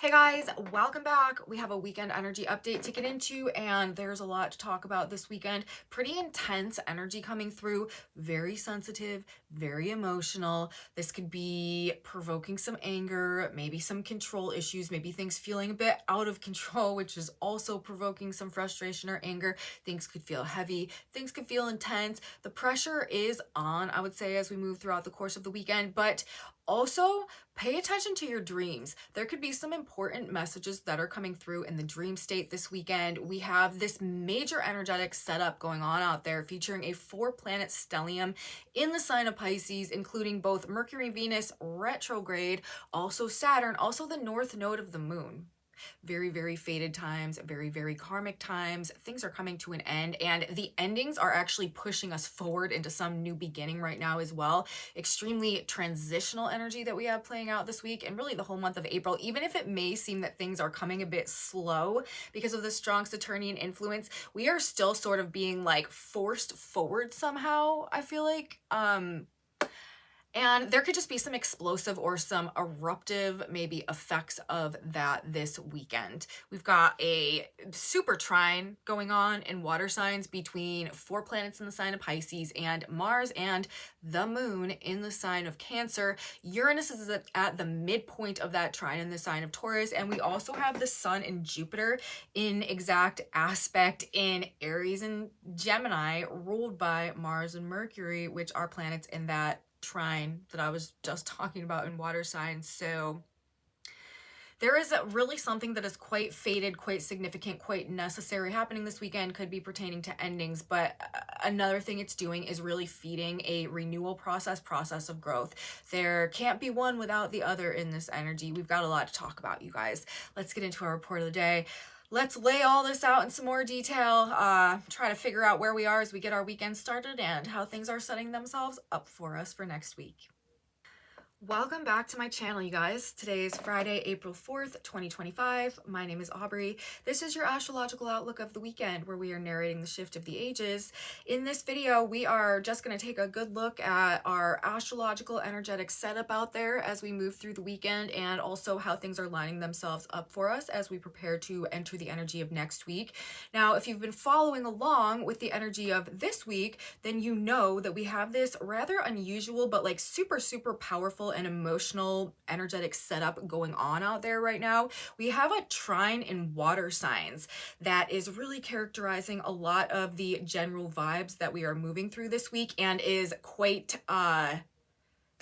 Hey guys, welcome back. We have a weekend energy update to get into, and there's a lot to talk about this weekend. Pretty intense energy coming through, very sensitive, very emotional. This could be provoking some anger, maybe some control issues, maybe things feeling a bit out of control, which is also provoking some frustration or anger. Things could feel heavy, things could feel intense. The pressure is on, I would say, as we move throughout the course of the weekend, but also, pay attention to your dreams. There could be some important messages that are coming through in the dream state this weekend. We have this major energetic setup going on out there featuring a 4-planet stellium in the sign of Pisces, including both Mercury, Venus, retrograde, also Saturn, also the north node of the moon. Very, very fated times, very, very karmic times. Things are coming to an end, and the endings are actually pushing us forward into some new beginning right now as well. Extremely transitional energy that we have playing out this week and really the whole month of April, even if it may seem that things are coming a bit slow because of the strong Saturnian influence, we are still sort of being like forced forward somehow, I feel like. And there could just be some explosive or some eruptive maybe effects of that this weekend. We've got a super trine going on in water signs between 4 planets in the sign of Pisces and Mars and the moon in the sign of Cancer. Uranus is at the midpoint of that trine in the sign of Taurus. And we also have the sun and Jupiter in exact aspect in Aries and Gemini, ruled by Mars and Mercury, which are planets in that trine that I was just talking about in water signs. So there is really something that is quite fated, quite significant, quite necessary happening this weekend. Could be pertaining to endings, but another thing it's doing is really feeding a renewal process of growth. There can't be one without the other in this energy. We've got a lot to talk about, you guys. Let's get into our report of the day. Let's lay all this out in some more detail, try to figure out where we are as we get our weekend started and how things are setting themselves up for us for next week. Welcome back to my channel, you guys. Today is Friday, April 4th, 2025. My name is Aubrey. This is your astrological outlook of the weekend, where we are narrating the shift of the ages. In this video, we are just going to take a good look at our astrological energetic setup out there as we move through the weekend, and also how things are lining themselves up for us as we prepare to enter the energy of next week. Now, if you've been following along with the energy of this week, then you know that we have this rather unusual but like super powerful and emotional energetic setup going on out there right now. We have a trine in water signs that is really characterizing a lot of the general vibes that we are moving through this week, and is quite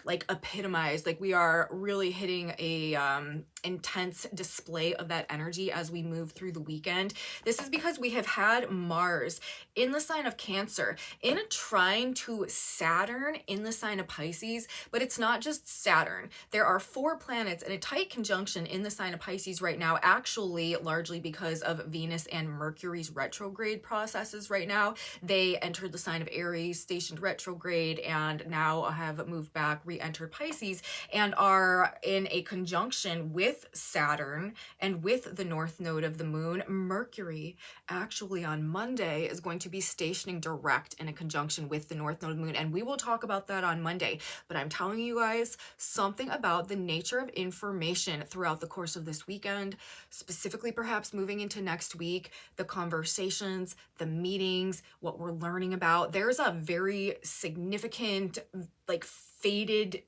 like epitomized. Like we are really hitting a intense display of that energy as we move through the weekend. This is because we have had Mars in the sign of Cancer in a trine to Saturn in the sign of Pisces, but it's not just Saturn. There are 4 planets in a tight conjunction in the sign of Pisces right now, actually largely because of Venus and Mercury's retrograde processes right now. They entered the sign of Aries, stationed retrograde, and now have moved back, re-entered Pisces, and are in a conjunction with Saturn and with the north node of the moon. Mercury actually on Monday is going to be stationing direct in a conjunction with the north node of the moon, and we will talk about that on Monday. But I'm telling you guys something about the nature of information throughout the course of this weekend, specifically perhaps moving into next week, the conversations, the meetings, what we're learning about. There's a very significant like fated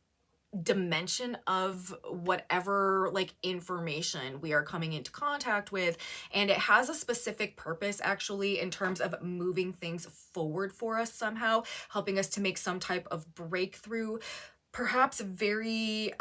dimension of whatever like information we are coming into contact with, and it has a specific purpose actually in terms of moving things forward for us somehow, helping us to make some type of breakthrough, perhaps very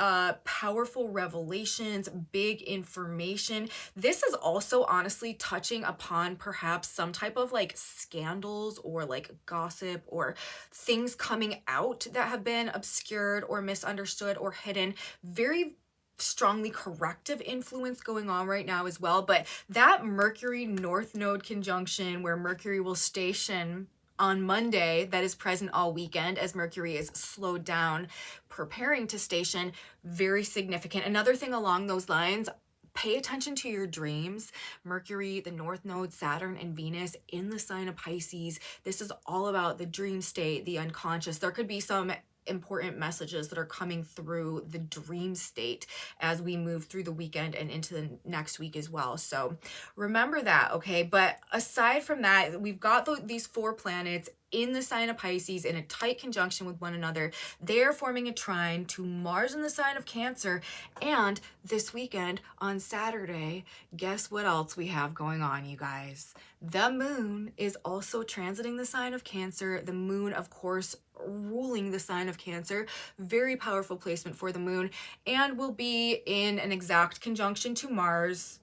powerful revelations, big information. This is also honestly touching upon perhaps some type of like scandals or like gossip or things coming out that have been obscured or misunderstood or hidden. Very strongly corrective influence going on right now as well. But that Mercury North Node conjunction, where Mercury will station on Monday, that is present all weekend as Mercury is slowed down, preparing to station, very significant. Another thing along those lines, pay attention to your dreams. Mercury, the North Node, Saturn, and Venus in the sign of Pisces. This is all about the dream state, the unconscious. There could be some important messages that are coming through the dream state as we move through the weekend and into the next week as well. So remember that, okay? But aside from that, we've got these 4 planets in the sign of Pisces in a tight conjunction with one another. They're forming a trine to Mars in the sign of Cancer. And this weekend on Saturday, guess what else we have going on, you guys? The moon is also transiting the sign of Cancer. The moon, of course, ruling the sign of Cancer. Very powerful placement for the moon, and will be in an exact conjunction to Mars,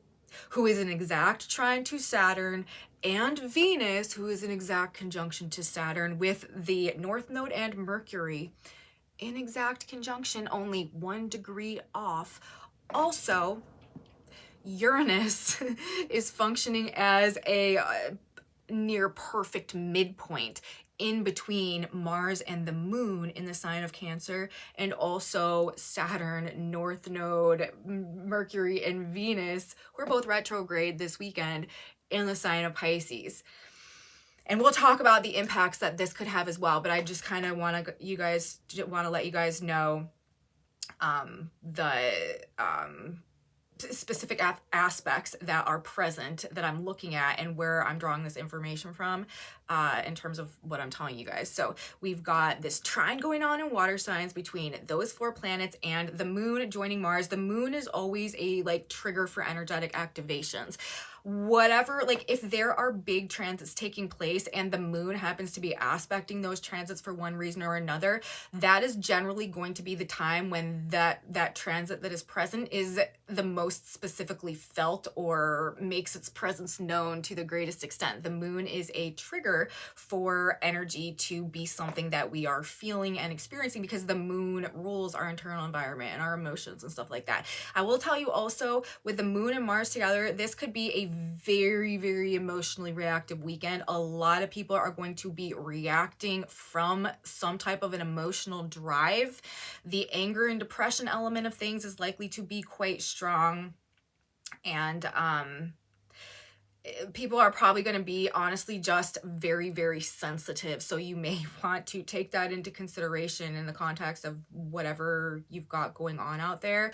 who is an exact trine to Saturn, and Venus, who is an exact conjunction to Saturn, with the North Node and Mercury in exact conjunction, only 1 degree off. Also, Uranus is functioning as a near perfect midpoint in between Mars and the moon in the sign of Cancer, and also Saturn, North Node, Mercury, and Venus, who are both retrograde this weekend in the sign of Pisces. And we'll talk about the impacts that this could have as well, but I just kind of want to let you guys know the specific aspects that are present that I'm looking at and where I'm drawing this information from in terms of what I'm telling you guys. So we've got this trine going on in water signs between those 4 planets and the moon joining Mars. The moon is always a trigger for energetic activations. Whatever, if there are big transits taking place and the moon happens to be aspecting those transits for one reason or another, that is generally going to be the time when that transit that is present is the most specifically felt or makes its presence known to the greatest extent. The moon is a trigger for energy to be something that we are feeling and experiencing, because the moon rules our internal environment and our emotions and stuff like that. I will tell you also, with the moon and Mars together, this could be a very, very emotionally reactive weekend. A lot of people are going to be reacting from some type of an emotional drive. The anger and depression element of things is likely to be quite strong. And people are probably going to be honestly just very, very sensitive. So you may want to take that into consideration in the context of whatever you've got going on out there.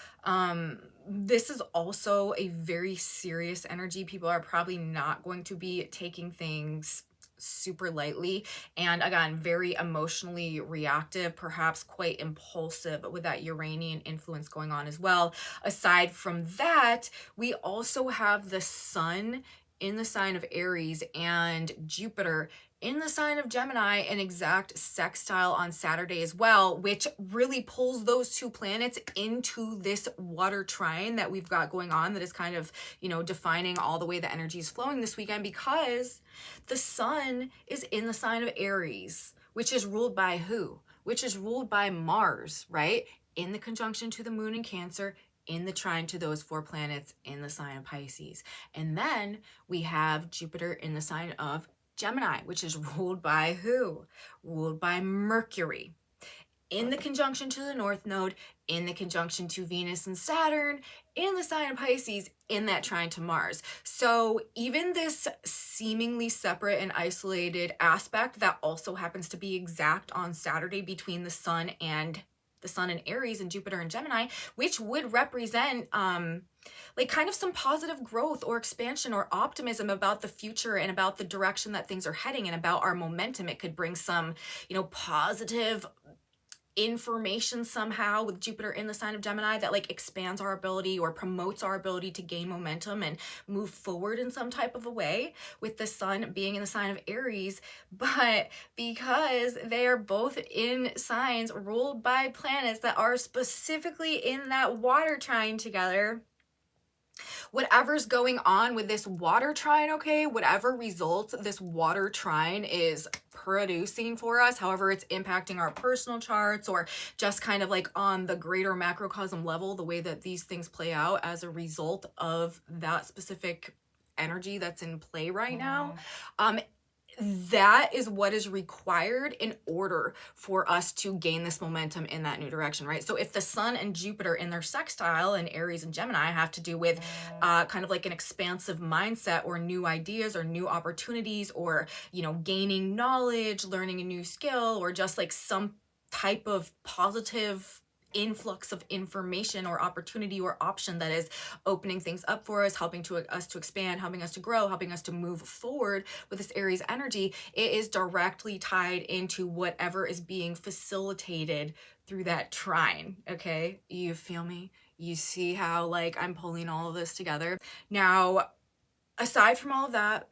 This is also a very serious energy. People are probably not going to be taking things super lightly, and again, very emotionally reactive, perhaps quite impulsive, with that Uranian influence going on as well. Aside from that, we also have the sun in the sign of Aries and Jupiter in the sign of Gemini, an exact sextile on Saturday as well, which really pulls those 2 planets into this water trine that we've got going on, that is kind of, defining all the way the energy is flowing this weekend, because the sun is in the sign of Aries, which is ruled by who? Which is ruled by Mars, right? In the conjunction to the moon in Cancer, in the trine to those 4 planets in the sign of Pisces. And then we have Jupiter in the sign of Gemini, which is ruled by who? Ruled by Mercury, in the conjunction to the North Node, in the conjunction to Venus and Saturn, in the sign of Pisces, in that trine to Mars. So even this seemingly separate and isolated aspect that also happens to be exact on Saturday between the sun in Aries and Jupiter and Gemini, which would represent kind of some positive growth or expansion or optimism about the future and about the direction that things are heading and about our momentum. It could bring some, positive information somehow with Jupiter in the sign of Gemini that expands our ability or promotes our ability to gain momentum and move forward in some type of a way, with the sun being in the sign of Aries. But because they are both in signs ruled by planets that are specifically in that water trine together, whatever's going on with this water trine, okay, whatever results this water trine is producing for us, however it's impacting our personal charts, or just kind of on the greater macrocosm level, the way that these things play out as a result of that specific energy that's in play right now, that is what is required in order for us to gain this momentum in that new direction, right? So if the sun and Jupiter in their sextile in Aries and Gemini have to do with kind of an expansive mindset or new ideas or new opportunities, or, gaining knowledge, learning a new skill, or just type of positive influx of information or opportunity or option that is opening things up for us, helping us to expand, helping us to grow, helping us to move forward with this Aries energy, it is directly tied into whatever is being facilitated through that trine. Okay, you feel me? You see how like I'm pulling all of this together now. Aside from all of that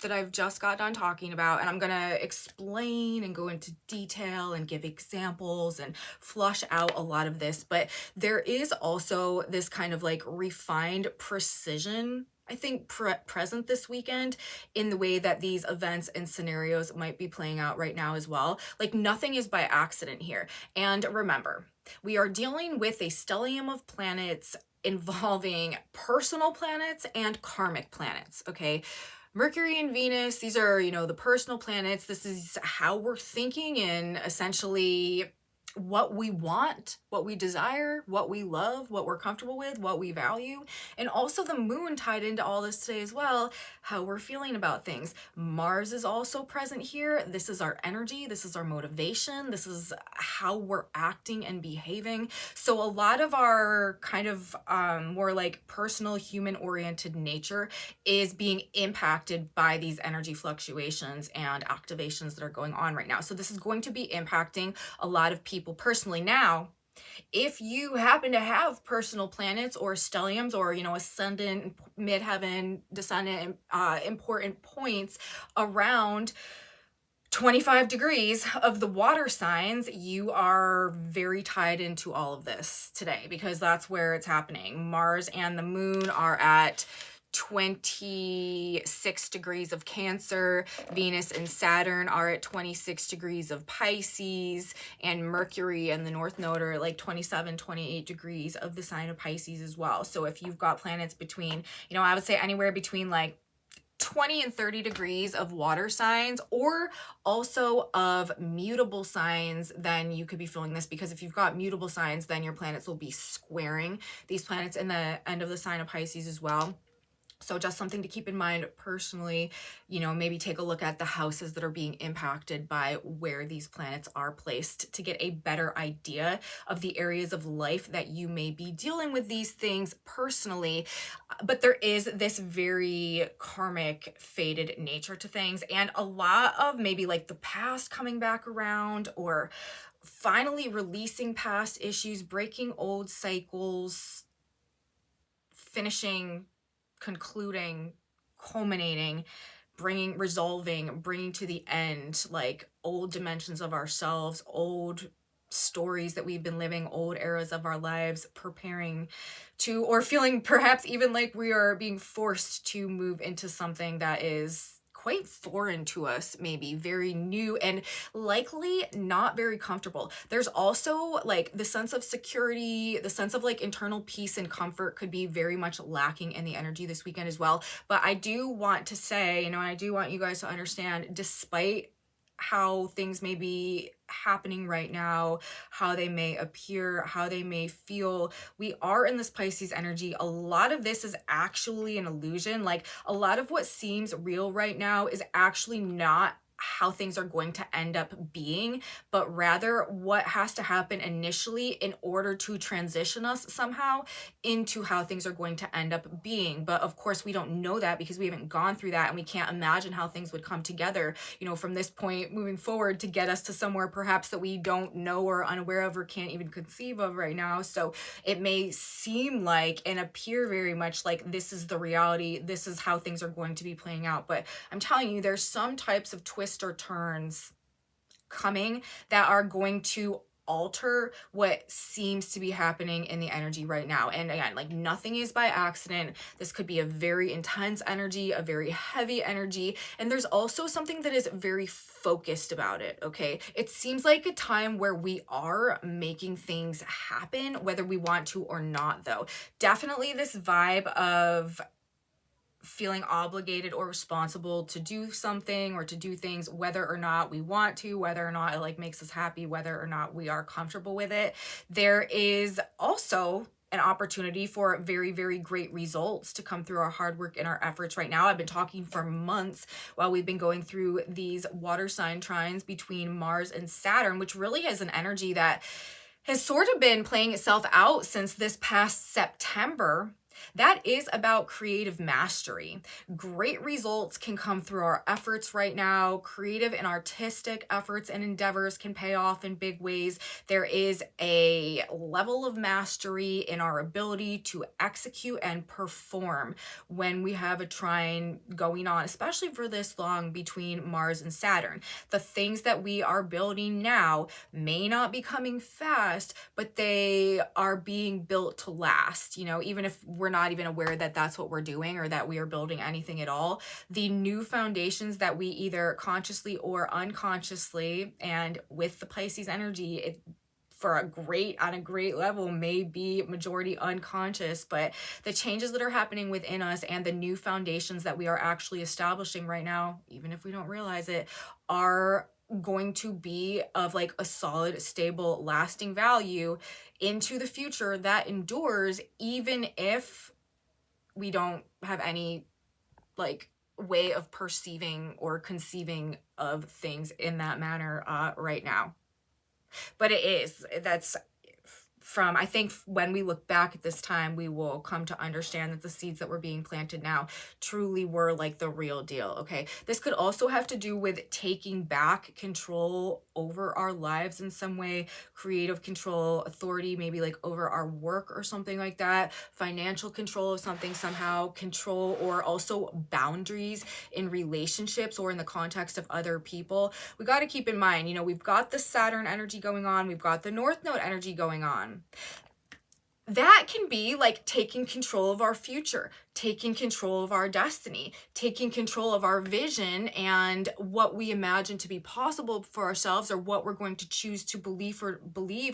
I've just got done talking about, and I'm gonna explain and go into detail and give examples and flush out a lot of this, but there is also this kind of like refined precision, I think, present this weekend in the way that these events and scenarios might be playing out right now as well. Like nothing is by accident here. And remember, we are dealing with a stellium of planets involving personal planets and karmic planets, okay? Mercury and Venus, these are, you know, the personal planets. This is how we're thinking and essentially what we want, what we desire, what we love, what we're comfortable with, what we value. And also the moon tied into all this today as well, how we're feeling about things. Mars is also present here. This is our energy. This is our motivation. This is how we're acting and behaving. So a lot of our kind of more like personal human oriented nature is being impacted by these energy fluctuations and activations that are going on right now. So this is going to be impacting a lot of people personally. Now, if you happen to have personal planets or stelliums or, you know, ascendant, midheaven, descendant, important points around 25 degrees of the water signs, you are very tied into all of this today because that's where it's happening. Mars and the moon are at 26 degrees of Cancer. Venus and Saturn are at 26 degrees of Pisces, and Mercury and the North Node are like 27, 28 degrees of the sign of Pisces as well. So if you've got planets between, you know, I would say anywhere between like 20 and 30 degrees of water signs, or also of mutable signs, then you could be feeling this, because if you've got mutable signs, then your planets will be squaring these planets in the end of the sign of Pisces as well. So just something to keep in mind personally, you know, maybe take a look at the houses that are being impacted by where these planets are placed to get a better idea of the areas of life that you may be dealing with these things personally. But there is this very karmic, fated nature to things, and a lot of maybe like the past coming back around, or finally releasing past issues, breaking old cycles, finishing, concluding, culminating, bringing to the end, like old dimensions of ourselves, old stories that we've been living, old eras of our lives, preparing to, or feeling perhaps even like we are being forced to move into something that is quite foreign to us, maybe very new and likely not very comfortable. There's also like the sense of security, the sense of like internal peace and comfort could be very much lacking in the energy this weekend as well. But I do want to say, you know, I do want you guys to understand, despite how things may be happening right now, how they may appear, how they may feel, we are in this Pisces energy. A lot of this is actually an illusion. Like a lot of what seems real right now is actually not how things are going to end up being, but rather what has to happen initially in order to transition us somehow into how things are going to end up being. But of course we don't know that because we haven't gone through that, and we can't imagine how things would come together, you know, from this point moving forward to get us to somewhere perhaps that we don't know or unaware of or can't even conceive of right now. So it may seem like and appear very much like this is the reality, this is how things are going to be playing out. But I'm telling you, there's some types of twists or turns coming that are going to alter what seems to be happening in the energy right now. And again, like nothing is by accident. This could be a very intense energy, a very heavy energy, and there's also something that is very focused about it, okay? It seems like a time where we are making things happen, whether we want to or not, though. Definitely this vibe of feeling obligated or responsible to do something or to do things, whether or not we want to, whether or not it like makes us happy, whether or not we are comfortable with it. There is also an opportunity for very, very great results to come through our hard work and our efforts right now. I've been talking for months while we've been going through these water sign trines between Mars and Saturn, which really is an energy that has sort of been playing itself out since this past September. That is about creative mastery. Great results can come through our efforts right now. Creative and artistic efforts and endeavors can pay off in big ways. There is a level of mastery in our ability to execute and perform when we have a trine going on, especially for this long between Mars and Saturn. The things that we are building now may not be coming fast, but they are being built to last. You know, even if we're not even aware that that's what we're doing or that we are building anything at all, the new foundations that we either consciously or unconsciously, and with the Pisces energy, it on a great level may be majority unconscious, but the changes that are happening within us and the new foundations that we are actually establishing right now, even if we don't realize it, are going to be of like a solid, stable, lasting value into the future that endures, even if we don't have any like way of perceiving or conceiving of things in that manner right now. But that's from, I think when we look back at this time, we will come to understand that the seeds that were being planted now truly were like the real deal. Okay. This could also have to do with taking back control over our lives in some way, creative control, authority, maybe like over our work or something like that, financial control of something somehow, control or also boundaries in relationships or in the context of other people. We got to keep in mind, you know, we've got the Saturn energy going on, we've got the North Node energy going on. That can be like taking control of our future, taking control of our destiny, taking control of our vision and what we imagine to be possible for ourselves, or what we're going to choose to believe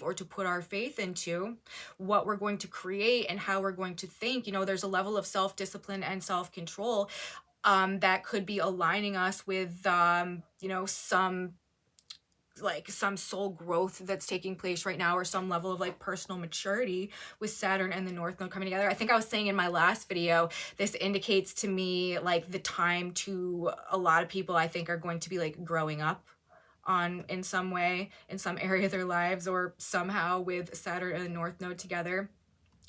or to put our faith into, what we're going to create and how we're going to think. You know, there's a level of self-discipline and self-control that could be aligning us with, you know, some soul growth that's taking place right now, or some level of like personal maturity with Saturn and the North Node coming together. I think I was saying in my last video, this indicates to me like the time to a lot of people I think are going to be like growing up in some way, in some area of their lives, or somehow with Saturn and the North Node together.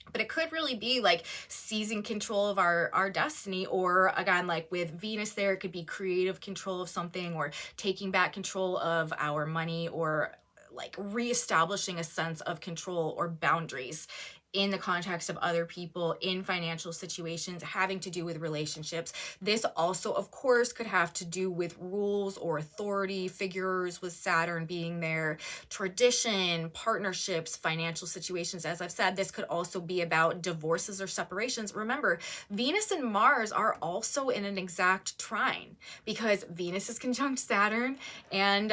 But it could really be like seizing control of our destiny, or again, like with Venus there, it could be creative control of something, or taking back control of our money, or like reestablishing a sense of control or boundaries in the context of other people, in financial situations, having to do with relationships. This also, of course, could have to do with rules or authority figures, with Saturn being there, tradition, partnerships, financial situations. As I've said, this could also be about divorces or separations. Remember, Venus and Mars are also in an exact trine, because Venus is conjunct Saturn and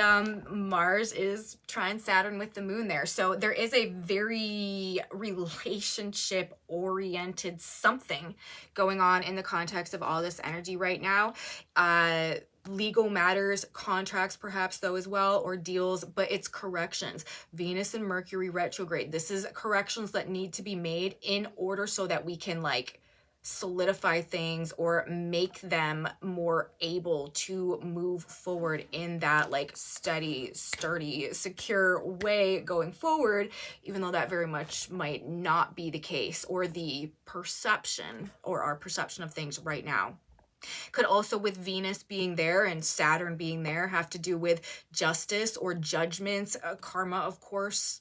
Mars is trine Saturn with the moon there. So there is a very relationship oriented something going on in the context of all this energy right now. Legal matters, contracts perhaps though as well, or deals, but it's corrections. Venus and Mercury retrograde. This is corrections that need to be made in order so that we can like solidify things or make them more able to move forward in that like steady, sturdy, secure way going forward, even though that very much might not be the case, or the perception, or our perception of things right now. Could also, with Venus being there and Saturn being there, have to do with justice or judgments, karma, of course,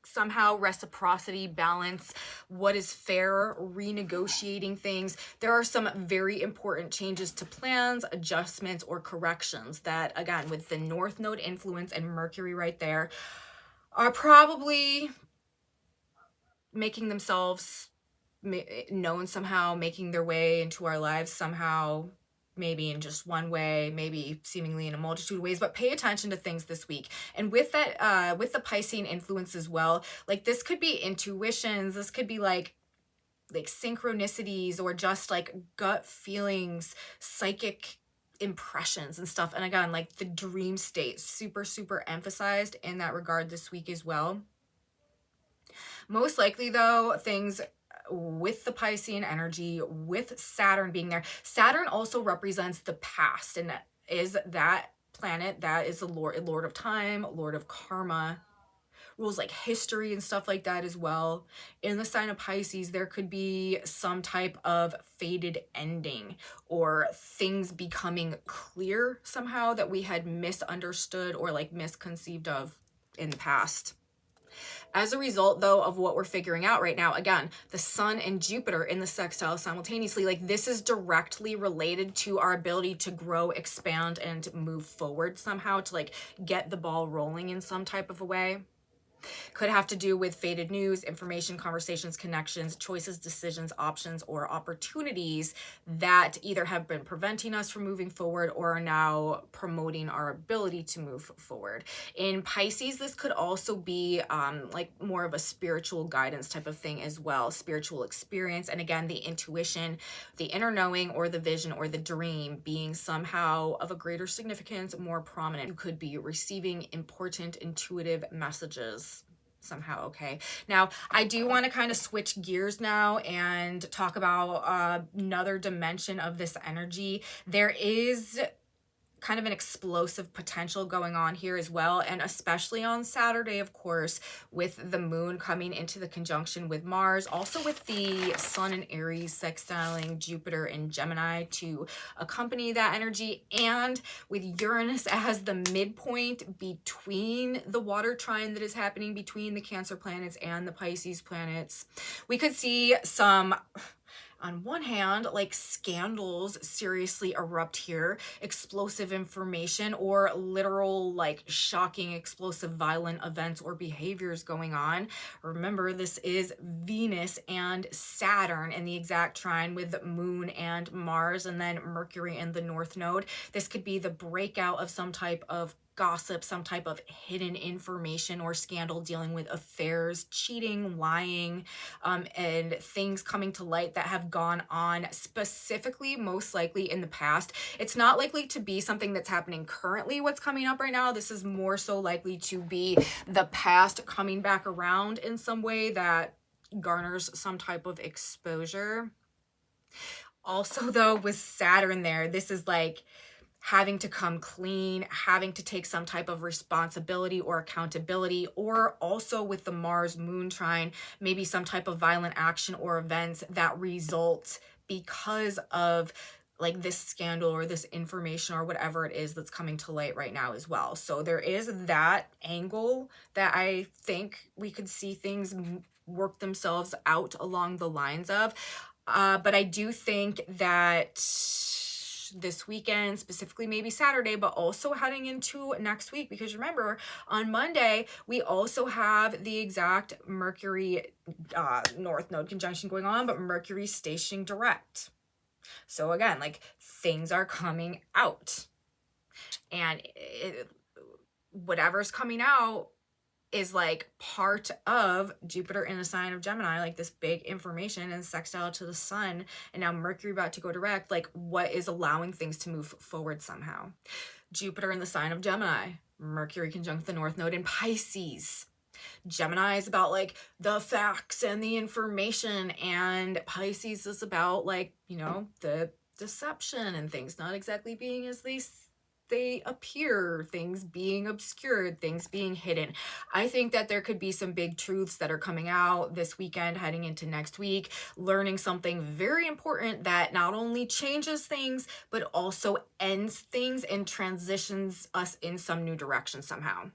somehow reciprocity, balance, what is fair, renegotiating things. There are some very important changes to plans, adjustments, or corrections that, again, with the North Node influence and Mercury right there, are probably making themselves known somehow, making their way into our lives somehow, maybe in just one way, maybe seemingly in a multitude of ways. But pay attention to things this week. And with that, with the Piscean influence as well, like this could be intuitions, this could be like synchronicities, or just like gut feelings, psychic impressions and stuff. And again, like the dream state, super, super emphasized in that regard this week as well. Most likely though, things with the Piscean energy, with Saturn being there. Saturn also represents the past, and is that planet that is the lord of time, lord of karma, rules like history and stuff like that as well. In the sign of Pisces, there could be some type of fated ending or things becoming clear somehow that we had misunderstood or like misconceived of in the past. As a result, though, of what we're figuring out right now, again, the Sun and Jupiter in the sextile simultaneously, like this is directly related to our ability to grow, expand, and move forward somehow, to like get the ball rolling in some type of a way. Could have to do with fated news, information, conversations, connections, choices, decisions, options, or opportunities that either have been preventing us from moving forward or are now promoting our ability to move forward. In Pisces, this could also be like more of a spiritual guidance type of thing as well, spiritual experience. And again, the intuition, the inner knowing, or the vision or the dream being somehow of a greater significance, more prominent. You could be receiving important intuitive messages somehow. Okay, now I do want to kind of switch gears now and talk about another dimension of this energy. There is kind of an explosive potential going on here as well, and especially on Saturday, of course, with the moon coming into the conjunction with Mars, also with the Sun in Aries sextiling Jupiter in Gemini to accompany that energy, and with Uranus as the midpoint between the water trine that is happening between the Cancer planets and the Pisces planets. We could see some, on one hand, like scandals seriously erupt here, explosive information or literal like shocking, explosive, violent events or behaviors going on. Remember, this is Venus and Saturn in the exact trine with Moon and Mars, and then Mercury in the North Node. This could be the breakout of some type of gossip, some type of hidden information or scandal dealing with affairs, cheating, lying, and things coming to light that have gone on specifically, most likely in the past. It's not likely to be something that's happening currently, what's coming up right now. This is more so likely to be the past coming back around in some way that garners some type of exposure. Also, though, with Saturn there, this is like having to come clean, having to take some type of responsibility or accountability, or also with the Mars Moon trine, maybe some type of violent action or events that result because of like this scandal or this information or whatever it is that's coming to light right now as well. So there is that angle that I think we could see things work themselves out along the lines of. But I do think that this weekend, specifically maybe Saturday, but also heading into next week, because remember, on Monday, we also have the exact Mercury North Node conjunction going on, but Mercury stationing direct. So again, like things are coming out, and whatever's coming out is like part of Jupiter in the sign of Gemini, like this big information and sextile to the Sun, and now Mercury about to go direct, like what is allowing things to move forward somehow. Jupiter in the sign of Gemini, Mercury conjunct the North Node in Pisces. Gemini is about like the facts and the information, and Pisces is about like, you know, the deception and things not exactly being as they appear, things being obscured, things being hidden. I think that there could be some big truths that are coming out this weekend, heading into next week, learning something very important that not only changes things, but also ends things and transitions us in some new direction somehow.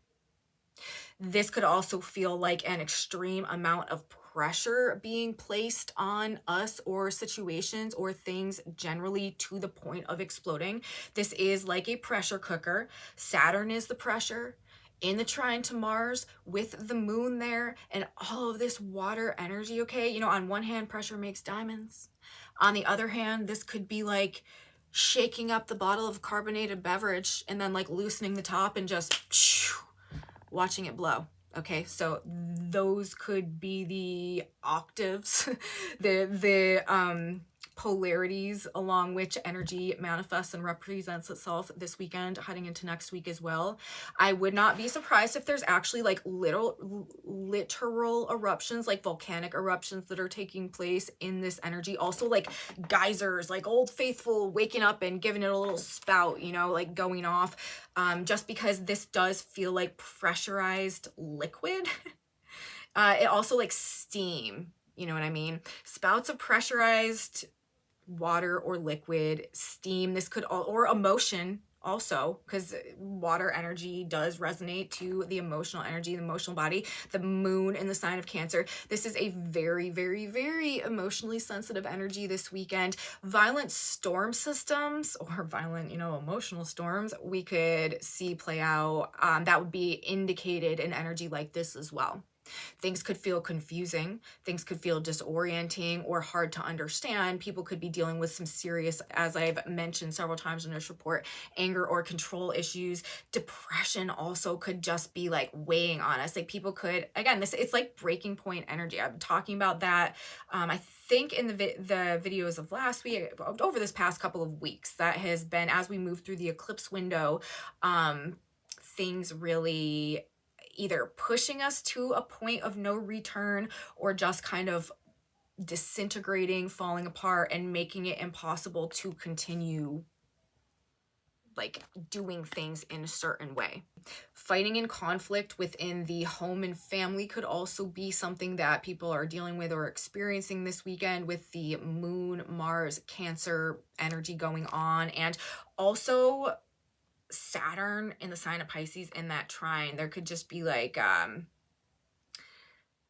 This could also feel like an extreme amount of pressure being placed on us or situations or things generally to the point of exploding. This is like a pressure cooker. Saturn is the pressure in the trine to Mars with the moon there and all of this water energy, okay? You know, on one hand, pressure makes diamonds. On the other hand, this could be like shaking up the bottle of carbonated beverage and then like loosening the top and just watching it blow. Okay, so those could be the octaves, the polarities along which energy manifests and represents itself this weekend, heading into next week as well. I would not be surprised if there's actually like literal eruptions, like volcanic eruptions that are taking place in this energy. Also like geysers, like Old Faithful waking up and giving it a little spout, you know, like going off, just because this does feel like pressurized liquid. It also like steam, you know what I mean? Spouts of pressurized water or liquid, steam. This could all, or emotion also, because water energy does resonate to the emotional energy, the emotional body. The moon in the sign of Cancer. This is a very, very, very emotionally sensitive energy this weekend. Violent storm systems or violent, you know, emotional storms we could see play out. That would be indicated in energy like this as well. Things could feel confusing, things could feel disorienting or hard to understand. People could be dealing with some serious, as I've mentioned several times in this report, anger or control issues. Depression also could just be like weighing on us. Like people could, again, it's like breaking point energy. I'm talking about that. I think in the videos of last week, over this past couple of weeks, that has been, as we move through the eclipse window, things really either pushing us to a point of no return or just kind of disintegrating, falling apart, and making it impossible to continue like doing things in a certain way. Fighting in conflict within the home and family could also be something that people are dealing with or experiencing this weekend with the moon, Mars, Cancer energy going on, and also Saturn in the sign of Pisces in that trine. There could just be like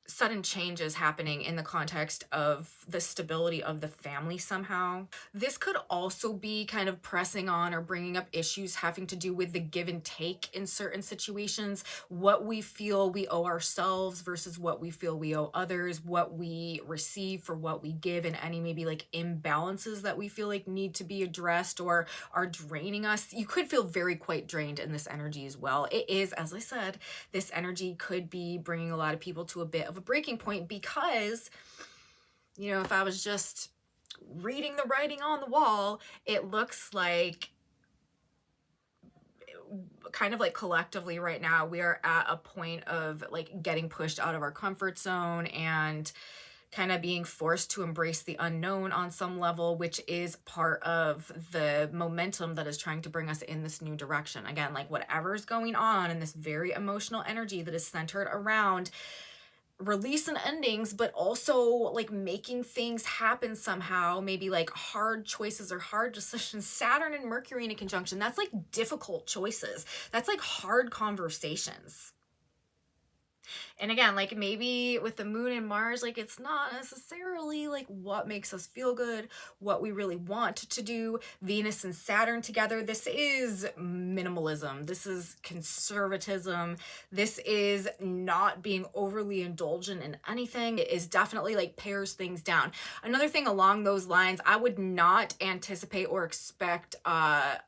sudden changes happening in the context of the stability of the family somehow. This could also be kind of pressing on or bringing up issues having to do with the give and take in certain situations, what we feel we owe ourselves versus what we feel we owe others, what we receive for what we give, and any maybe like imbalances that we feel like need to be addressed or are draining us. You could feel very quite drained in this energy as well. It is, as I said, this energy could be bringing a lot of people to a bit of a breaking point because, you know, if I was just reading the writing on the wall, it looks like kind of like collectively right now we are at a point of like getting pushed out of our comfort zone and kind of being forced to embrace the unknown on some level, which is part of the momentum that is trying to bring us in this new direction. Again, like whatever's going on in this very emotional energy that is centered around release and endings, but also like making things happen somehow, maybe like hard choices or hard decisions. Saturn and Mercury in a conjunction, that's like difficult choices. That's like hard conversations. And again, like maybe with the moon and Mars, like it's not necessarily like what makes us feel good, what we really want to do. Venus and Saturn together, this is minimalism. This is conservatism. This is not being overly indulgent in anything. It is definitely like pares things down. Another thing along those lines, I would not anticipate or expect, I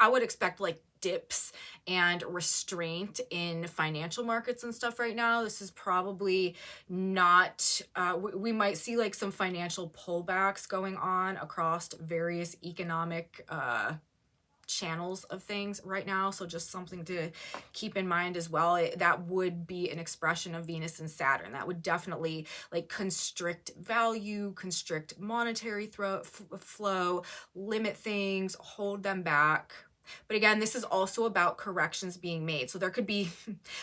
would expect like dips and restraint in financial markets and stuff right now. This is probably not, we might see like some financial pullbacks going on across various economic channels of things right now. So just something to keep in mind as well. That would be an expression of Venus and Saturn. That would definitely like constrict value, constrict monetary flow, limit things, hold them back. But again, this is also about corrections being made. So there could be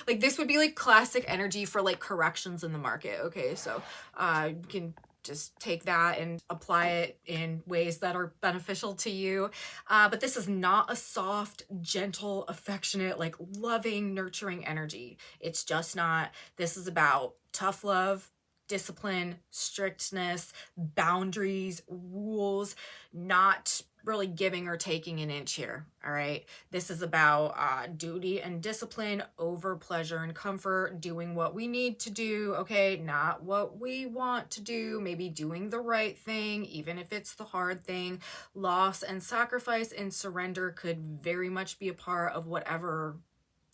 like, this would be like classic energy for like corrections in the market. Okay, so you can just take that and apply it in ways that are beneficial to you. But this is not a soft, gentle, affectionate, like loving, nurturing energy. It's just not. This is about tough love, discipline, strictness, boundaries, rules, not really giving or taking an inch here. All right. This is about duty and discipline over pleasure and comfort, doing what we need to do. Okay. Not what we want to do, maybe doing the right thing, even if it's the hard thing. Loss and sacrifice and surrender could very much be a part of whatever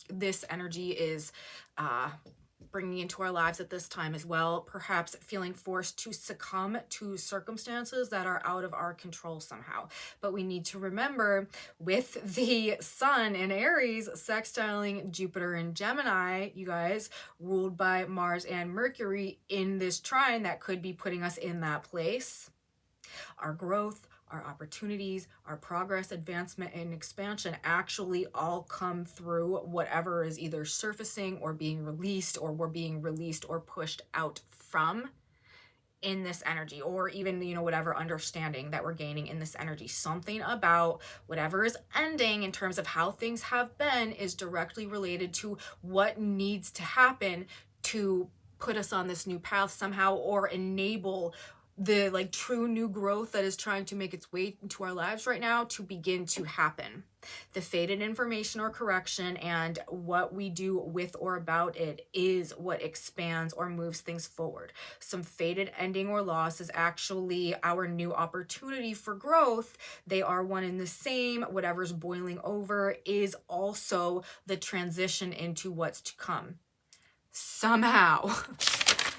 this energy is bringing into our lives at this time as well. Perhaps feeling forced to succumb to circumstances that are out of our control somehow. But we need to remember, with the sun in Aries sextiling Jupiter in Gemini, you guys, ruled by Mars and Mercury in this trine that could be putting us in that place, our growth, our opportunities, our progress, advancement, and expansion actually all come through whatever is either surfacing or being released, or we're being released or pushed out from in this energy, or even, you know, whatever understanding that we're gaining in this energy. Something about whatever is ending in terms of how things have been is directly related to what needs to happen to put us on this new path somehow, or enable the like true new growth that is trying to make its way into our lives right now to begin to happen. The faded information or correction and what we do with or about it is what expands or moves things forward. Some faded ending or loss is actually our new opportunity for growth. They are one and the same. Whatever's boiling over is also the transition into what's to come. Somehow.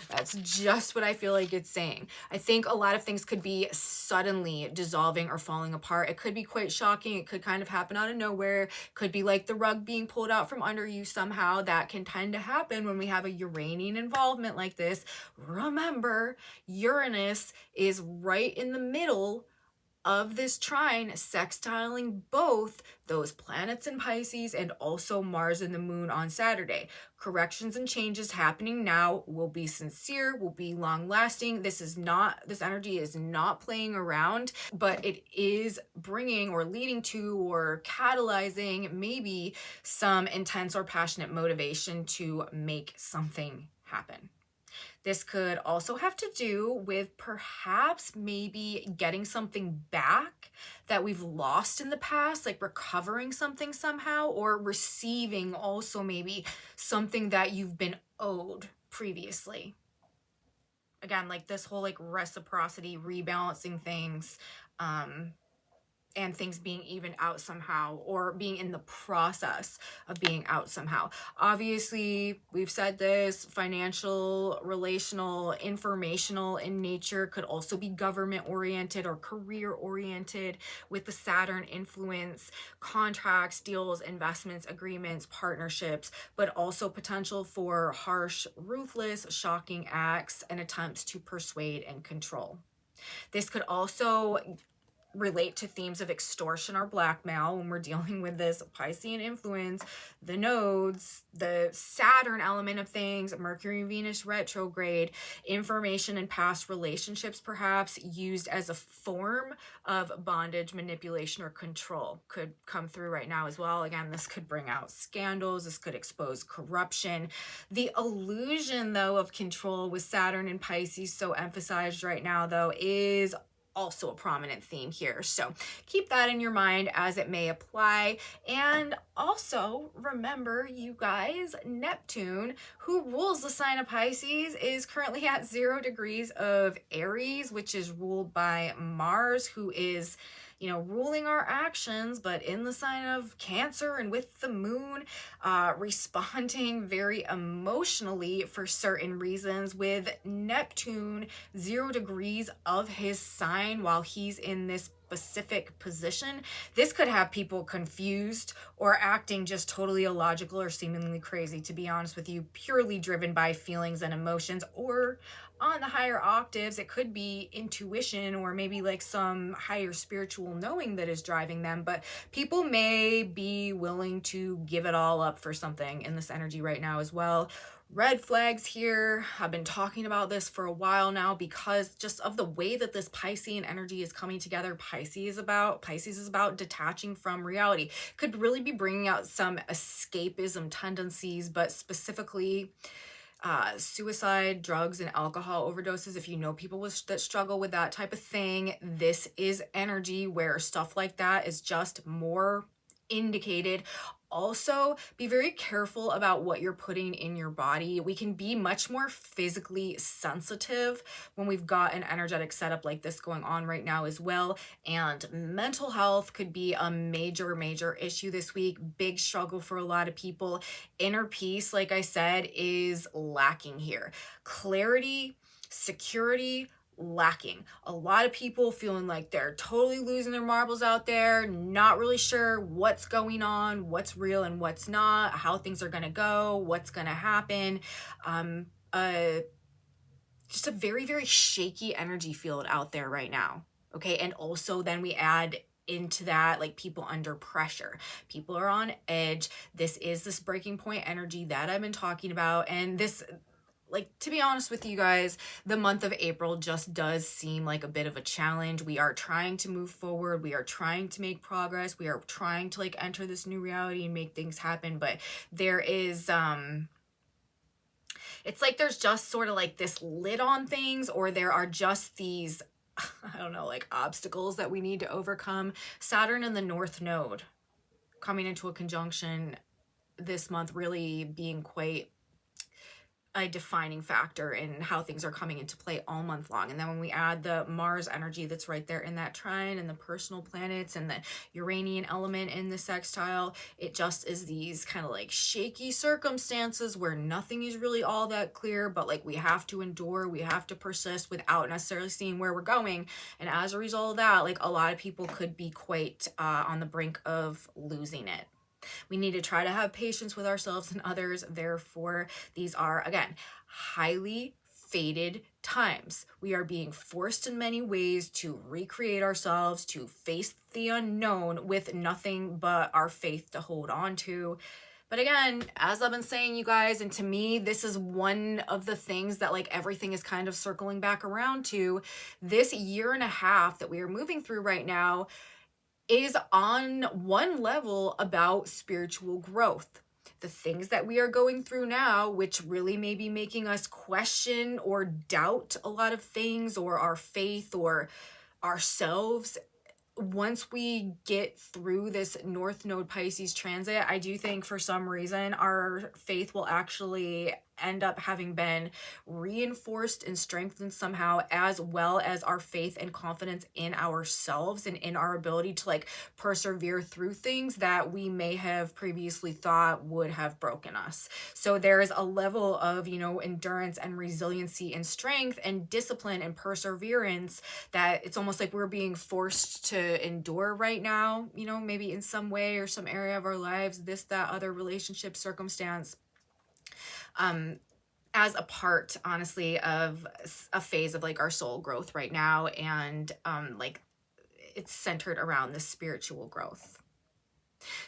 That's just what I feel like it's saying. I think a lot of things could be suddenly dissolving or falling apart. It could be quite shocking. It could kind of happen out of nowhere. It could be like the rug being pulled out from under you somehow. That can tend to happen when we have a Uranian involvement like this. Remember, Uranus is right in the middle of this trine, sextiling both those planets in Pisces and also Mars and the moon on Saturday. Corrections and changes happening now will be sincere, will be long lasting. This energy is not playing around, but it is bringing or leading to or catalyzing maybe some intense or passionate motivation to make something happen. This could also have to do with perhaps maybe getting something back that we've lost in the past, like recovering something somehow, or receiving also maybe something that you've been owed previously. Again, like this whole like reciprocity, rebalancing things, and things being even out somehow, or being in the process of being out somehow. Obviously, we've said this, financial, relational, informational in nature, could also be government oriented or career oriented with the Saturn influence, contracts, deals, investments, agreements, partnerships, but also potential for harsh, ruthless, shocking acts and attempts to persuade and control. This could also relate to themes of extortion or blackmail when we're dealing with this Piscean influence, the nodes, the Saturn element of things, Mercury and Venus retrograde, information in past relationships perhaps used as a form of bondage, manipulation, or control could come through right now as well. Again, this could bring out scandals, this could expose corruption. The illusion, though, of control with Saturn and Pisces so emphasized right now, though, is also a prominent theme here. So keep that in your mind as it may apply. And also remember, you guys, Neptune, who rules the sign of Pisces, is currently at 0 degrees of Aries, which is ruled by Mars, who is, you know, ruling our actions, but in the sign of Cancer and with the moon, responding very emotionally for certain reasons, with Neptune 0 degrees of his sign while he's in this specific position. This could have people confused or acting just totally illogical or seemingly crazy, to be honest with you, purely driven by feelings and emotions, or on the higher octaves, it could be intuition or maybe like some higher spiritual knowing that is driving them. But people may be willing to give it all up for something in this energy right now as well. Red flags here. I've been talking about this for a while now because just of the way that this Piscean energy is coming together. Pisces is about detaching from reality. Could really be bringing out some escapism tendencies, but specifically suicide, drugs, and alcohol overdoses. If you know people that struggle with that type of thing, this is energy where stuff like that is just more indicated. also be very careful about what you're putting in your body. We can be much more physically sensitive when we've got an energetic setup like this going on right now as well. And mental health could be a major issue this week. Big struggle for a lot of people. Inner peace, like I said, is lacking here. Clarity, security, lacking. A lot of people feeling like they're totally losing their marbles out there, not really sure what's going on, what's real and what's not, how things are going to go, what's going to happen. Just a very shaky energy field out there right now. Okay. And also then we add into that, like, people under pressure. People are on edge. This is this breaking point energy that I've been talking about. And this, like, to be honest with you guys, the month of April just does seem like a bit of a challenge. We are trying to move forward. We are trying to make progress. We are trying to, like, enter this new reality and make things happen. But there is, it's like there's just sort of like this lid on things, or there are just these, I don't know, like, obstacles that we need to overcome. Saturn in the North Node coming into a conjunction this month, really being quite a defining factor in how things are coming into play all month long. And then when we add the Mars energy that's right there in that trine, and the personal planets and the Uranian element in the sextile, it just is these kind of like shaky circumstances where nothing is really all that clear, but like we have to endure, we have to persist without necessarily seeing where we're going. And as a result of that, like, a lot of people could be quite on the brink of losing it. We need to try to have patience with ourselves and others. Therefore, these are, again, highly fated times. We are being forced in many ways to recreate ourselves, to face the unknown with nothing but our faith to hold on to. But again, as I've been saying, you guys, and to me, this is one of the things that, like, everything is kind of circling back around to. This year and a half that we are moving through right now is on one level about spiritual growth. The things that we are going through now, which really may be making us question or doubt a lot of things, or our faith or ourselves, once we get through this North Node Pisces transit, I do think for some reason our faith will actually end up having been reinforced and strengthened somehow, as well as our faith and confidence in ourselves and in our ability to, like, persevere through things that we may have previously thought would have broken us. So there's a level of, you know, endurance and resiliency and strength and discipline and perseverance that it's almost like we're being forced to endure right now, you know, maybe in some way or some area of our lives, this, that, other relationship, circumstance, as a part, honestly, of a phase of, like, our soul growth right now. And like, it's centered around the spiritual growth.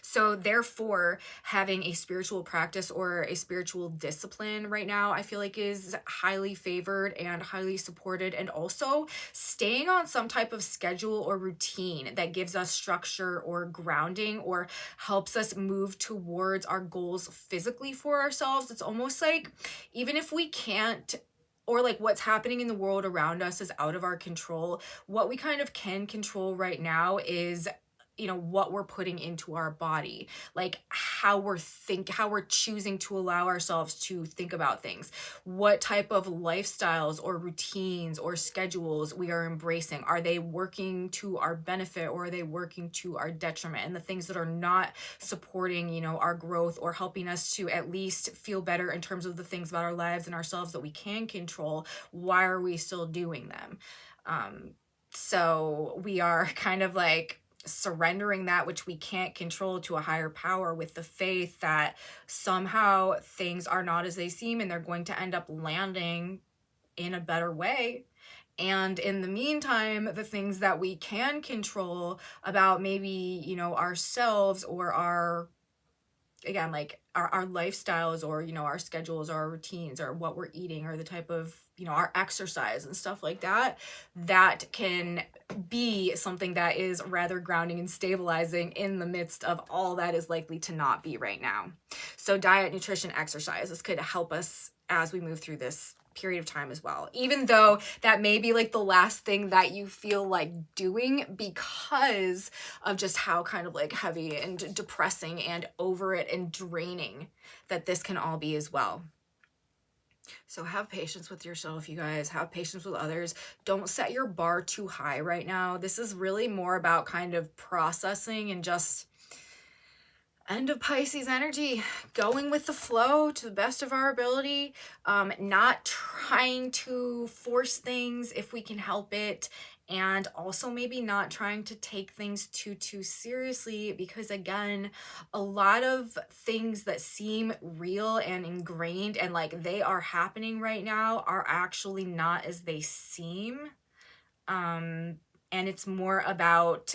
So therefore, having a spiritual practice or a spiritual discipline right now, I feel like, is highly favored and highly supported. And also staying on some type of schedule or routine that gives us structure or grounding, or helps us move towards our goals physically for ourselves. It's almost like, even if we can't, or like what's happening in the world around us is out of our control, what we kind of can control right now is, you know, what we're putting into our body, like how we're choosing to allow ourselves to think about things, what type of lifestyles or routines or schedules we are embracing. Are they working to our benefit, or are they working to our detriment? And the things that are not supporting, you know, our growth or helping us to at least feel better in terms of the things about our lives and ourselves that we can control, why are we still doing them? So we are kind of like surrendering that which we can't control to a higher power, with the faith that somehow things are not as they seem and they're going to end up landing in a better way. And in the meantime, the things that we can control about, maybe, you know, ourselves or our, again, like our lifestyles, or, you know, our schedules or our routines, or what we're eating, or the type of, you know, our exercise and stuff like that, that can be something that is rather grounding and stabilizing in the midst of all that is likely to not be right now. So diet, nutrition, exercise, this could help us as we move through this period of time as well, even though that may be like the last thing that you feel like doing because of just how kind of like heavy and depressing and over it and draining that this can all be as well. So have patience with yourself, you guys. Have patience with others. Don't set your bar too high right now. This is really more about kind of processing and just end of Pisces energy, going with the flow to the best of our ability, not trying to force things if we can help it, and also maybe not trying to take things too seriously, because again, a lot of things that seem real and ingrained and like they are happening right now are actually not as they seem. And it's more about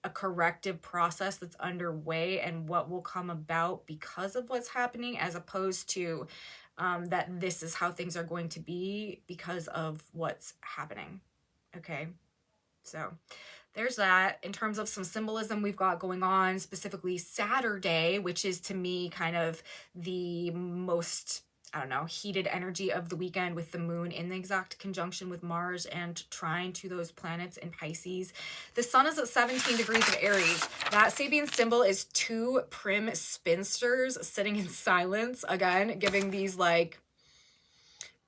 a corrective process that's underway and what will come about because of what's happening, as opposed to that this is how things are going to be because of what's happening. Okay, so there's that. In terms of some symbolism we've got going on, specifically Saturday, which is to me kind of the most, I don't know, heated energy of the weekend, with the moon in the exact conjunction with Mars and trine to those planets in Pisces. The sun is at 17 degrees of Aries. That Sabian symbol is two prim spinsters sitting in silence, again, giving these like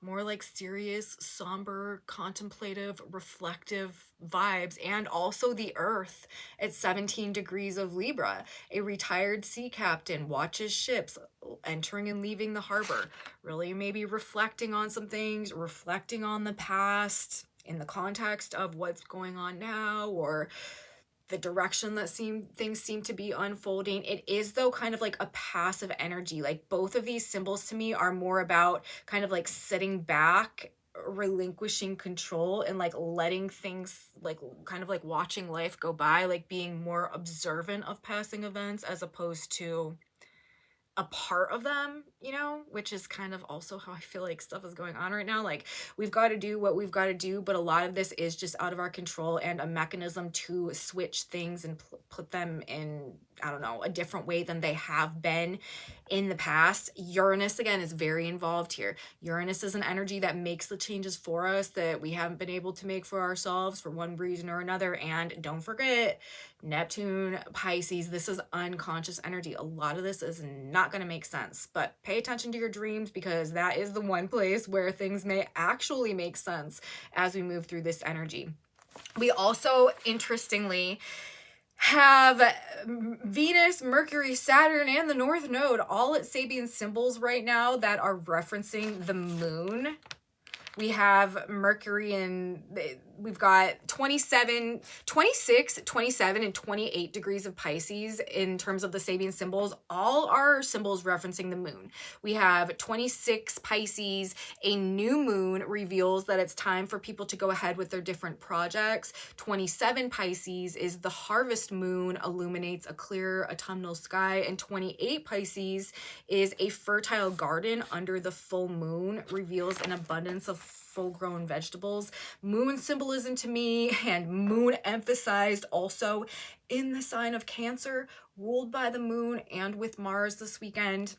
more like serious, somber, contemplative, reflective vibes. And also the earth at 17 degrees of Libra. A retired sea captain watches ships entering and leaving the harbor. Really maybe reflecting on some things, reflecting on the past in the context of what's going on now, or the direction that things seem to be unfolding. It is though kind of like a passive energy. Like both of these symbols to me are more about kind of like sitting back, relinquishing control, and like letting things, like kind of like watching life go by, like being more observant of passing events as opposed to a part of them, you know, which is kind of also how I feel like stuff is going on right now. Like we've got to do what we've got to do, but a lot of this is just out of our control, and a mechanism to switch things and put them in, I don't know, a different way than they have been in the past. Uranus, again, is very involved here. Uranus is an energy that makes the changes for us that we haven't been able to make for ourselves for one reason or another. And don't forget, Neptune, Pisces, this is unconscious energy. A lot of this is not going to make sense, but pay attention to your dreams, because that is the one place where things may actually make sense as we move through this energy. We also, interestingly, have Venus, Mercury, Saturn, and the North Node all at Sabian symbols right now that are referencing the moon. We have Mercury, and we've got 26, 27, and 28 degrees of Pisces in terms of the Sabian symbols. All are symbols referencing the moon. We have 26 Pisces. A new moon reveals that it's time for people to go ahead with their different projects. 27 Pisces is the harvest moon, illuminates a clear autumnal sky. And 28 Pisces is a fertile garden under the full moon, reveals an abundance of full-grown vegetables. Moon symbolism to me, and moon emphasized also in the sign of Cancer, ruled by the moon and with Mars this weekend.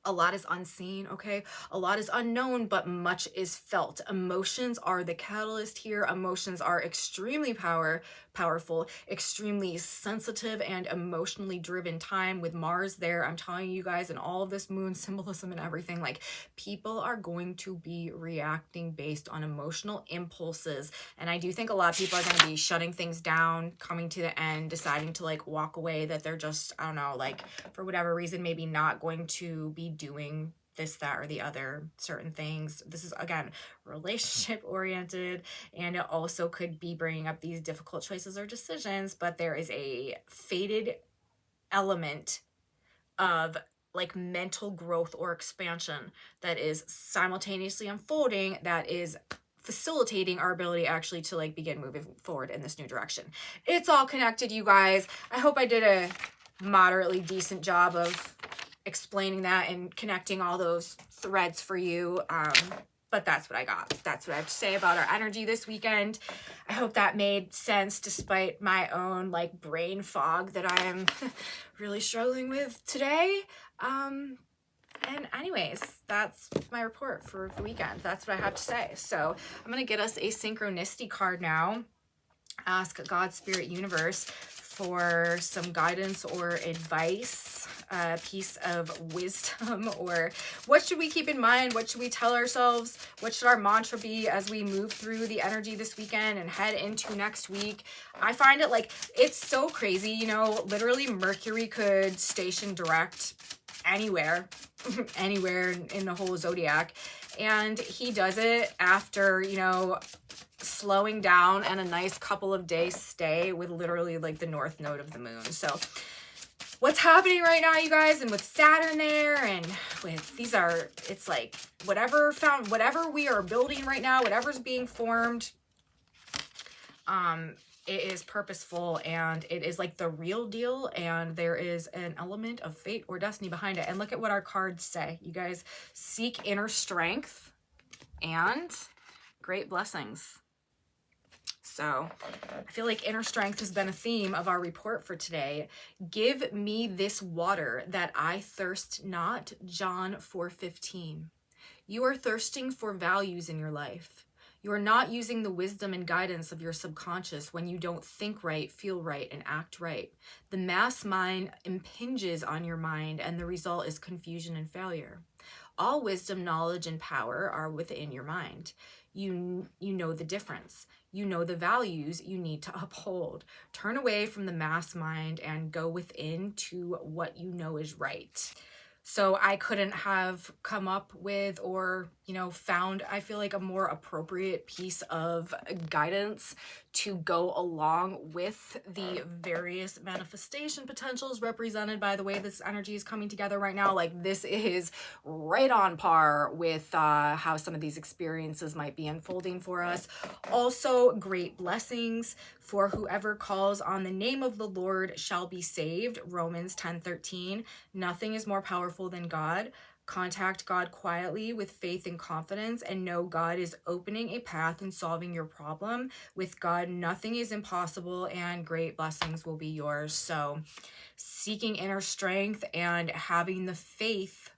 A lot is unseen, okay? A lot is unknown, but much is felt. Emotions are the catalyst here. Emotions are extremely powerful, extremely sensitive and emotionally driven time with Mars there. I'm telling you guys, and all of this moon symbolism and everything, like people are going to be reacting based on emotional impulses. And I do think a lot of people are going to be shutting things down, coming to the end, deciding to like walk away, that they're just, I don't know, like for whatever reason, maybe not going to be doing this, that, or the other certain things. This is, again, relationship oriented, and it also could be bringing up these difficult choices or decisions, but there is a faded element of like mental growth or expansion that is simultaneously unfolding, that is facilitating our ability actually to like begin moving forward in this new direction. It's all connected, you guys. I hope I did a moderately decent job of explaining that and connecting all those threads for you. But that's what I got. That's what I have to say about our energy this weekend. I hope that made sense despite my own like brain fog that I am really struggling with today. And anyways, that's my report for the weekend. That's what I have to say. So I'm going to get us a synchronicity card now. Ask God, Spirit, Universe for some guidance or advice, a piece of wisdom, or what should we keep in mind? What should we tell ourselves? What should our mantra be as we move through the energy this weekend and head into next week? I find it like, it's so crazy, you know, literally Mercury could station direct anywhere, anywhere in the whole zodiac. And he does it after, you know, slowing down and a nice couple of days stay with literally like the north node of the moon. So what's happening right now, you guys, and with Saturn there, and with these are, it's like whatever we are building right now, whatever's being formed, it is purposeful and it is like the real deal, and there is an element of fate or destiny behind it. And look at what our cards say, you guys. Seek inner strength and great blessings. So I feel like inner strength has been a theme of our report for today. Give me this water that I thirst not, John 4:15. You are thirsting for values in your life. You are not using the wisdom and guidance of your subconscious when you don't think right, feel right, and act right. The mass mind impinges on your mind, and the result is confusion and failure. All wisdom, knowledge, and power are within your mind. You know the difference. You know the values you need to uphold. Turn away from the mass mind and go within to what you know is right. So I couldn't have come up with or, you know, found, I feel like, a more appropriate piece of guidance to go along with the various manifestation potentials represented by the way this energy is coming together right now. Like, this is right on par with how some of these experiences might be unfolding for us. Also, great blessings for whoever calls on the name of the Lord shall be saved. Romans 10:13. Nothing is more powerful than God. Contact God quietly with faith and confidence, and know God is opening a path and solving your problem. With God, nothing is impossible, and great blessings will be yours. So seeking inner strength and having the faith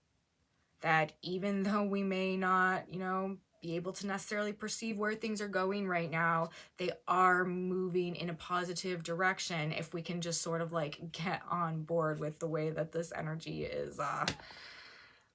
that even though we may not, you know, be able to necessarily perceive where things are going right now, they are moving in a positive direction if we can just sort of like get on board with the way that this energy is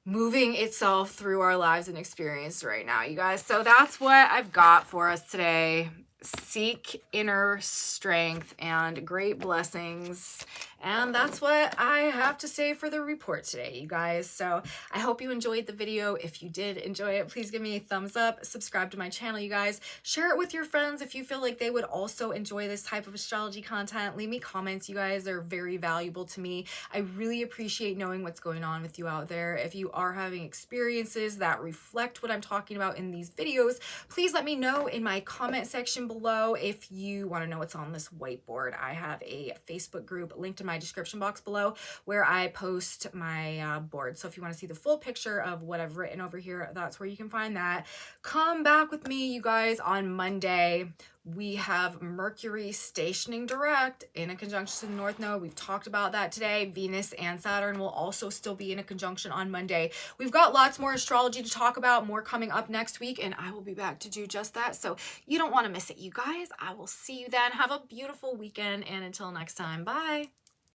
moving itself through our lives and experience right now, you guys. So that's what I've got for us today. Seek inner strength and great blessings. And that's what I have to say for the report today, you guys. So I hope you enjoyed the video. If you did enjoy it, please give me a thumbs up. Subscribe to my channel, you guys. Share it with your friends if you feel like they would also enjoy this type of astrology content. Leave me comments, you guys. They're very valuable to me. I really appreciate knowing what's going on with you out there. If you are having experiences that reflect what I'm talking about in these videos, please let me know in my comment section below. If you want to know what's on this whiteboard, I have a Facebook group linked in my description box below where I post my board. So if you want to see the full picture of what I've written over here, that's where you can find that. Come back with me, you guys, on Monday. We have Mercury stationing direct in a conjunction to the North Node. We've talked about that today. Venus and Saturn will also still be in a conjunction on Monday. We've got lots more astrology to talk about, more coming up next week, and I will be back to do just that. So you don't want to miss it, you guys. I will see you then. Have a beautiful weekend, and until next time, bye.